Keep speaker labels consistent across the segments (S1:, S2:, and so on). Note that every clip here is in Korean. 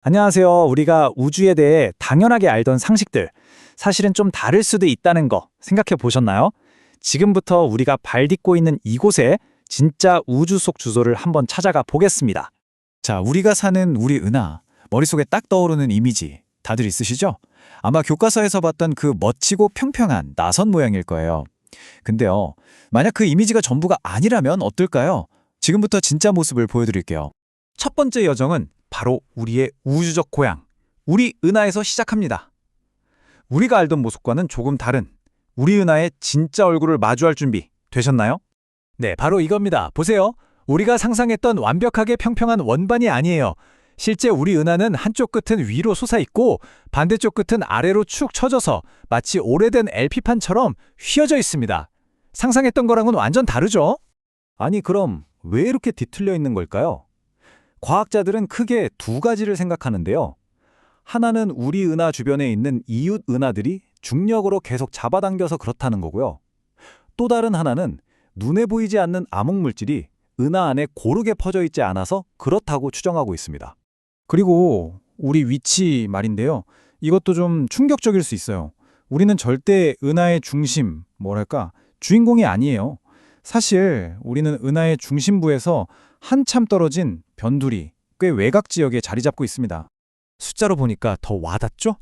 S1: 안녕하세요. 우리가 우주에 대해 당연하게 알던 상식들, 사실은 좀 다를 수도 있다는 거 생각해 보셨나요? 지금부터 우리가 발 딛고 있는 이곳에 진짜 우주 속 주소를 한번 찾아가 보겠습니다.
S2: 자, 우리가 사는 우리 은하, 머릿속에 딱 떠오르는 이미지 다들 있으시죠? 아마 교과서에서 봤던 그 멋지고 평평한 나선 모양일 거예요. 근데요, 만약 그 이미지가 전부가 아니라면 어떨까요? 지금부터 진짜 모습을 보여드릴게요.
S1: 첫 번째 여정은 바로 우리의 우주적 고향, 우리 은하에서 시작합니다. 우리가 알던 모습과는 조금 다른 우리 은하의 진짜 얼굴을 마주할 준비 되셨나요? 네, 바로 이겁니다. 보세요. 우리가 상상했던 완벽하게 평평한 원반이 아니에요. 실제 우리 은하는 한쪽 끝은 위로 솟아있고 반대쪽 끝은 아래로 축 처져서 마치 오래된 LP판처럼 휘어져 있습니다. 상상했던 거랑은 완전 다르죠? 아니, 그럼 왜 이렇게 뒤틀려 있는 걸까요? 과학자들은 크게 두 가지를 생각하는데요. 하나는 우리 은하 주변에 있는 이웃 은하들이 중력으로 계속 잡아당겨서 그렇다는 거고요. 또 다른 하나는 눈에 보이지 않는 암흑물질이 은하 안에 고르게 퍼져 있지 않아서 그렇다고 추정하고 있습니다. 그리고 우리 위치 말인데요. 이것도 좀 충격적일 수 있어요. 우리는 절대 은하의 중심, 주인공이 아니에요. 사실 우리는 은하의 중심부에서 한참 떨어진 변두리, 꽤 외곽 지역에 자리 잡고 있습니다. 숫자로 보니까 더 와닿죠?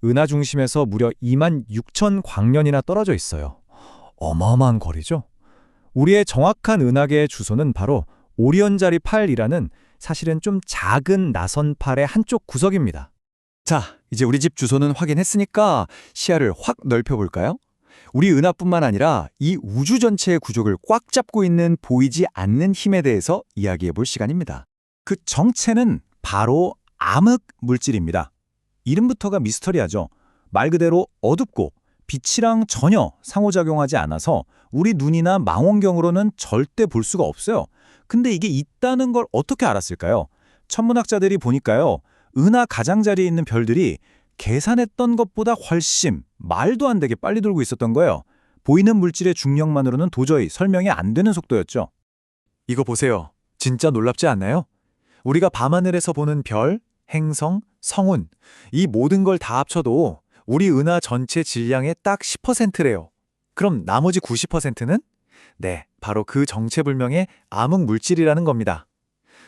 S1: 은하 중심에서 무려 26,000 광년이나 떨어져 있어요. 어마어마한 거리죠? 우리의 정확한 은하계의 주소는 바로 오리온자리 8이라는 사실은 좀 작은 나선팔의 한쪽 구석입니다.
S2: 자, 이제 우리 집 주소는 확인했으니까 시야를 확 넓혀볼까요? 우리 은하뿐만 아니라 이 우주 전체의 구조를 꽉 잡고 있는 보이지 않는 힘에 대해서 이야기해 볼 시간입니다.
S1: 그 정체는 바로 암흑 물질입니다. 이름부터가 미스터리하죠. 말 그대로 어둡고 빛이랑 전혀 상호작용하지 않아서 우리 눈이나 망원경으로는 절대 볼 수가 없어요. 근데 이게 있다는 걸 어떻게 알았을까요? 천문학자들이 보니까요. 은하 가장자리에 있는 별들이 계산했던 것보다 훨씬 말도 안 되게 빨리 돌고 있었던 거예요. 보이는 물질의 중력만으로는 도저히 설명이 안 되는 속도였죠. 이거 보세요. 진짜 놀랍지 않나요? 우리가 밤하늘에서 보는 별, 행성, 성운, 이 모든 걸 다 합쳐도 우리 은하 전체 질량의 딱 10%래요. 그럼 나머지 90%는? 네, 바로 그 정체불명의 암흑 물질이라는 겁니다.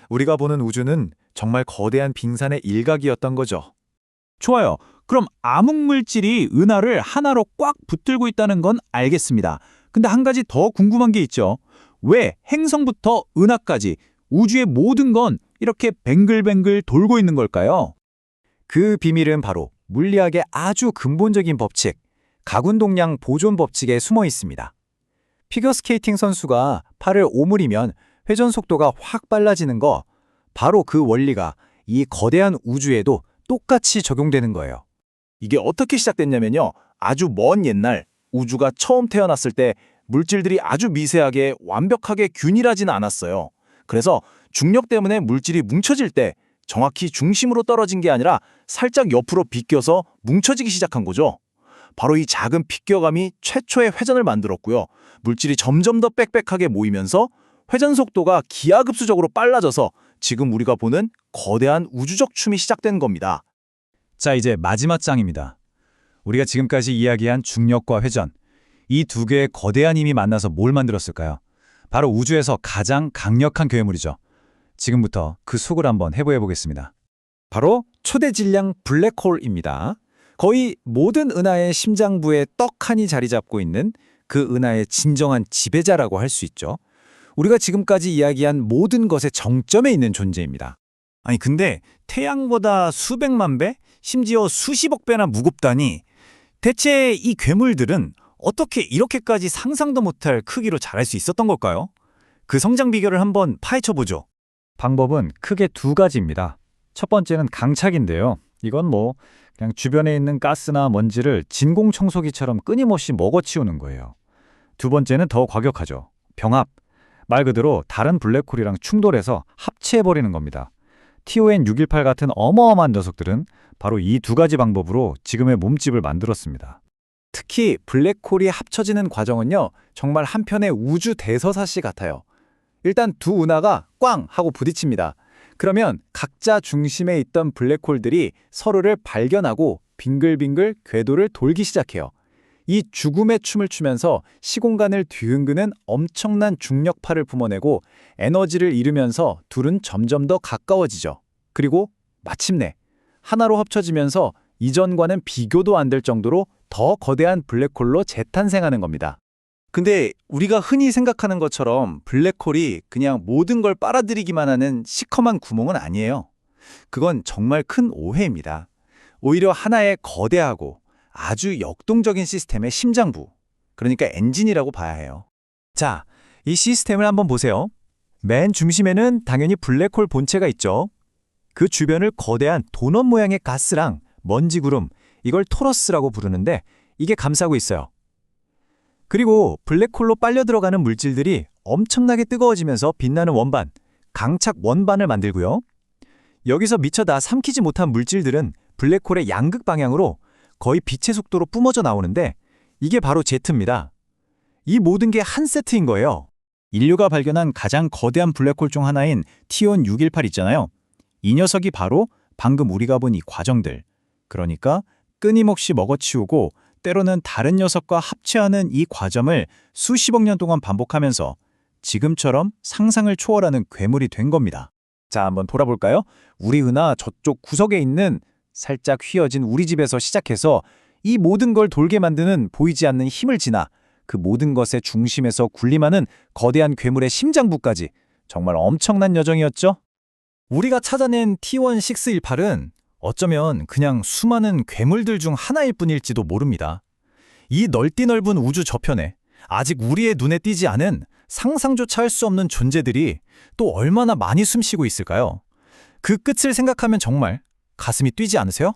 S1: 우리가 보는 우주는 정말 거대한 빙산의 일각이었던 거죠. 좋아요. 그럼 암흑물질이 은하를 하나로 꽉 붙들고 있다는 건 알겠습니다. 근데 한 가지 더 궁금한 게 있죠. 왜 행성부터 은하까지 우주의 모든 건 이렇게 뱅글뱅글 돌고 있는 걸까요? 그 비밀은 바로 물리학의 아주 근본적인 법칙, 가군동량 보존 법칙에 숨어 있습니다. 피겨스케이팅 선수가 팔을 오므리면 회전 속도가 확 빨라지는 거, 바로 그 원리가 이 거대한 우주에도 똑같이 적용되는 거예요. 이게 어떻게 시작됐냐면요. 아주 먼 옛날 우주가 처음 태어났을 때 물질들이 아주 미세하게 완벽하게 균일하진 않았어요. 그래서 중력 때문에 물질이 뭉쳐질 때 정확히 중심으로 떨어진 게 아니라 살짝 옆으로 비껴서 뭉쳐지기 시작한 거죠. 바로 이 작은 비껴감이 최초의 회전을 만들었고요. 물질이 점점 더 빽빽하게 모이면서 회전 속도가 기하급수적으로 빨라져서 지금 우리가 보는 거대한 우주적 춤이 시작된 겁니다. 자, 이제 마지막 장입니다. 우리가 지금까지 이야기한 중력과 회전, 이 두 개의 거대한 힘이 만나서 뭘 만들었을까요? 바로 우주에서 가장 강력한 괴물이죠. 지금부터 그 속을 한번 해부해 보겠습니다. 바로 초대질량 블랙홀입니다. 거의 모든 은하의 심장부에 떡하니 자리 잡고 있는 그 은하의 진정한 지배자라고 할 수 있죠. 우리가 지금까지 이야기한 모든 것의 정점에 있는 존재입니다. 아니, 근데 태양보다 수백만 배, 심지어 수십억 배나 무겁다니, 대체 이 괴물들은 어떻게 이렇게까지 상상도 못할 크기로 자랄 수 있었던 걸까요? 그 성장 비결을 한번 파헤쳐보죠. 방법은 크게 두 가지입니다. 첫 번째는 강착인데요. 이건 그냥 주변에 있는 가스나 먼지를 진공청소기처럼 끊임없이 먹어치우는 거예요. 두 번째는 더 과격하죠. 병합. 말 그대로 다른 블랙홀이랑 충돌해서 합체해버리는 겁니다. TON 618 같은 어마어마한 녀석들은 바로 이 두 가지 방법으로 지금의 몸집을 만들었습니다. 특히 블랙홀이 합쳐지는 과정은요, 정말 한편의 우주 대서사시 같아요. 일단 두 은하가 꽝 하고 부딪힙니다.
S2: 그러면 각자 중심에 있던 블랙홀들이 서로를 발견하고 빙글빙글 궤도를 돌기 시작해요. 이 죽음의 춤을 추면서 시공간을 뒤흔드는 엄청난 중력파를 뿜어내고 에너지를 잃으면서 둘은 점점 더 가까워지죠. 그리고 마침내 하나로 합쳐지면서 이전과는 비교도 안 될 정도로 더 거대한 블랙홀로 재탄생하는 겁니다. 근데 우리가 흔히 생각하는 것처럼 블랙홀이 그냥 모든 걸 빨아들이기만 하는 시커먼 구멍은 아니에요. 그건 정말 큰 오해입니다. 오히려 하나의 거대하고 아주 역동적인 시스템의 심장부, 그러니까 엔진이라고 봐야 해요. 자, 이 시스템을 한번 보세요. 맨 중심에는 당연히 블랙홀 본체가 있죠. 그 주변을 거대한 도넛 모양의 가스랑 먼지 구름, 이걸 토러스라고 부르는데 이게 감싸고 있어요. 그리고 블랙홀로 빨려 들어가는 물질들이 엄청나게 뜨거워지면서 빛나는 원반, 강착 원반을 만들고요. 여기서 미처 다 삼키지 못한 물질들은 블랙홀의 양극 방향으로 거의 빛의 속도로 뿜어져 나오는데 이게 바로 제트입니다. 이 모든 게 한 세트인 거예요. 인류가 발견한 가장 거대한 블랙홀 중 하나인 T1 618 있잖아요. 이 녀석이 바로 방금 우리가 본 이 과정들, 그러니까 끊임없이 먹어치우고 때로는 다른 녀석과 합체하는 이 과정을 수십억 년 동안 반복하면서 지금처럼 상상을 초월하는 괴물이 된 겁니다. 자, 한번 돌아볼까요? 우리 은하 저쪽 구석에 있는 살짝 휘어진 우리 집에서 시작해서 이 모든 걸 돌게 만드는 보이지 않는 힘을 지나 그 모든 것의 중심에서 군림하는 거대한 괴물의 심장부까지 정말 엄청난 여정이었죠? 우리가 찾아낸 T1 618은 어쩌면 그냥 수많은 괴물들 중 하나일 뿐일지도 모릅니다. 이 넓디 넓은 우주 저편에 아직 우리의 눈에 띄지 않은 상상조차 할 수 없는 존재들이 또 얼마나 많이 숨쉬고 있을까요? 그 끝을 생각하면 정말 가슴이 뛰지 않으세요?